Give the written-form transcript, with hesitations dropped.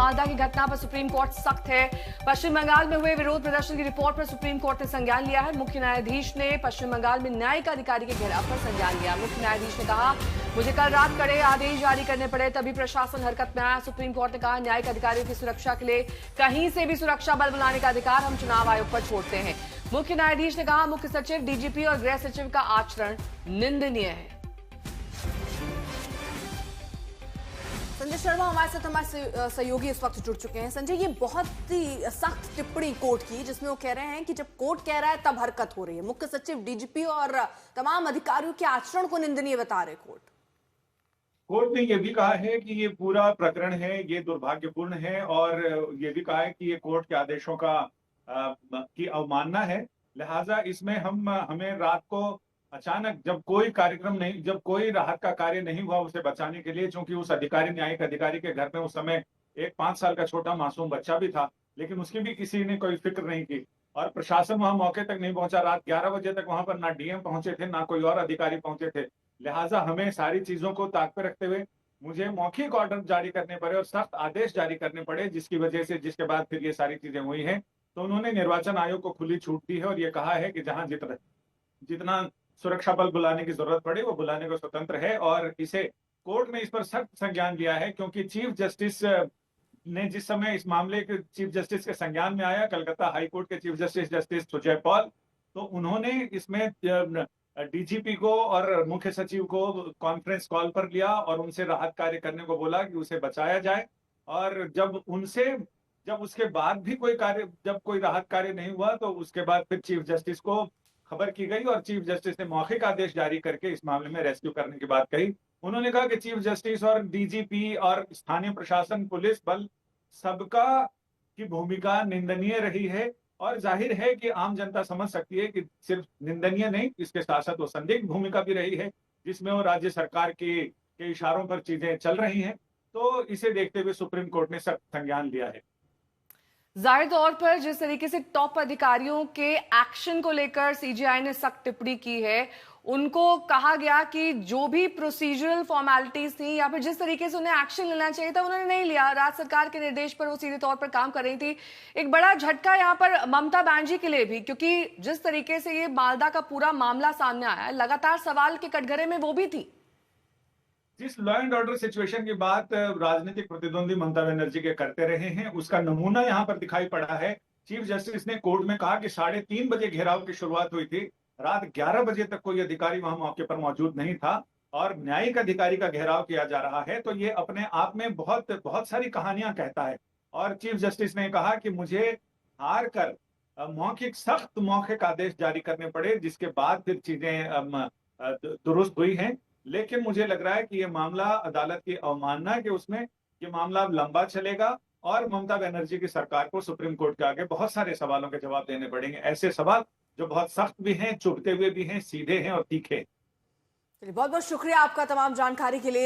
मालदा की घटना पर सुप्रीम कोर्ट सख्त है। पश्चिम बंगाल में हुए विरोध प्रदर्शन की रिपोर्ट पर सुप्रीम कोर्ट ने संज्ञान लिया है। मुख्य न्यायाधीश ने पश्चिम बंगाल में न्यायिक अधिकारी के घेराव पर संज्ञान लिया। मुख्य न्यायाधीश ने कहा, मुझे कल रात कड़े आदेश जारी करने पड़े, तभी प्रशासन हरकत में आया। सुप्रीम कोर्ट ने कहा, न्यायिक अधिकारियों की सुरक्षा के लिए कहीं से भी सुरक्षा बल बुलाने का अधिकार हम चुनाव आयोग पर छोड़ते हैं। मुख्य न्यायाधीश ने कहा, मुख्य सचिव, डीजीपी और गृह सचिव का आचरण निंदनीय है। संजय शर्मा हमारे साथ, हमारे सहयोगी इस वक्त जुड़ चुके हैं। संजय, ये बहुत ही सख्त टिप्पणी कोर्ट की, जिसमें वो कह रहे हैं कि जब कोर्ट कह रहा है तब हरकत हो रही है। मुख्य सचिव, डीजीपी और तमाम अधिकारियों के आचरण को निंदनीय बता रहे कोर्ट ने यह भी कहा है कि ये पूरा प्रकरण है, ये दुर्भाग्यपूर्ण है, और ये भी कहा है कि ये कोर्ट के आदेशों की अवमानना है। लिहाजा इसमें हमें रात को अचानक जब कोई राहत का कार्य नहीं हुआ उसे बचाने के लिए, चूंकि उस न्यायिक अधिकारी के घर में उस समय एक 5 साल का छोटा मासूम बच्चा भी था, लेकिन उसकी भी किसी ने कोई फिक्र नहीं की और प्रशासन वहां मौके तक नहीं पहुंचा। रात 11 बजे तक वहां पर ना डीएम पहुंचे थे, ना कोई और अधिकारी पहुंचे थे। लिहाजा हमें सारी चीजों को ताक पे रखते हुए मुझे मौखिक ऑर्डर जारी करने पड़े और सख्त आदेश जारी करने पड़े, जिसके बाद फिर ये सारी चीजें हुई हैं। तो उन्होंने निर्वाचन आयोग को खुली छूट दी है और ये कहा है कि जहां जितना सुरक्षा बल बुलाने की जरूरत पड़े वो बुलाने को स्वतंत्र है। और कोर्ट ने इस पर सख्त संज्ञान लिया है, क्योंकि चीफ जस्टिस ने जिस समय इस मामले के चीफ जस्टिस के संज्ञान में आया, कलकत्ता हाई कोर्ट के चीफ जस्टिस सुजय पॉल, तो उन्होंने इसमें डीजीपी को और मुख्य सचिव को कॉन्फ्रेंस कॉल पर लिया और उनसे राहत कार्य करने को बोला कि उसे बचाया जाए। और जब उसके बाद भी कोई राहत कार्य नहीं हुआ, तो उसके बाद फिर चीफ जस्टिस को खबर की गई और चीफ जस्टिस ने मौखिक आदेश जारी करके इस मामले में रेस्क्यू करने की बात कही। उन्होंने कहा कि चीफ जस्टिस और डीजीपी और स्थानीय प्रशासन, पुलिस बल, सबका की भूमिका निंदनीय रही है। और जाहिर है कि आम जनता समझ सकती है कि सिर्फ निंदनीय नहीं, इसके साथ साथ वो संदिग्ध भूमिका भी रही है, जिसमें वो राज्य सरकार के इशारों पर चीजें चल रही हैं। तो इसे देखते हुए सुप्रीम कोर्ट ने सख्त संज्ञान लिया है। जाहिर तौर पर जिस तरीके से टॉप अधिकारियों के एक्शन को लेकर सीजीआई ने सख्त टिप्पणी की है, उनको कहा गया कि जो भी प्रोसीजरल फॉर्मेलिटीज थी या फिर जिस तरीके से उन्हें एक्शन लेना चाहिए था उन्होंने नहीं लिया। राज्य सरकार के निर्देश पर वो सीधे तौर पर काम कर रही थी। एक बड़ा झटका यहाँ पर ममता बनर्जी के लिए भी, क्योंकि जिस तरीके से ये मालदा का पूरा मामला सामने आया, लगातार सवाल के कटघरे में वो भी थी। जिस लॉ एंड ऑर्डर सिचुएशन की बात राजनीतिक प्रतिद्वंदी ममता बनर्जी के करते रहे हैं, उसका नमूना यहाँ पर दिखाई पड़ा है। चीफ जस्टिस ने कोर्ट में कहा कि 3:30 बजे घेराव की शुरुआत हुई थी, रात 11 बजे तक कोई अधिकारी वहां मौके पर मौजूद नहीं था और न्यायिक अधिकारी का घेराव किया जा रहा है। तो ये अपने आप में बहुत बहुत सारी कहानियां कहता है। और चीफ जस्टिस ने कहा कि मुझे हार कर सख्त मौखिक आदेश जारी करने पड़े, जिसके बाद फिर चीजें दुरुस्त हुई हैं। लेकिन मुझे लग रहा है कि ये मामला अदालत की अवमानना के उसमें ये मामला अब लंबा चलेगा और ममता बनर्जी की सरकार को सुप्रीम कोर्ट के आगे बहुत सारे सवालों के जवाब देने पड़ेंगे, ऐसे सवाल जो बहुत सख्त भी हैं, चुभते हुए भी हैं, सीधे हैं और तीखे। बहुत बहुत शुक्रिया आपका तमाम जानकारी के लिए।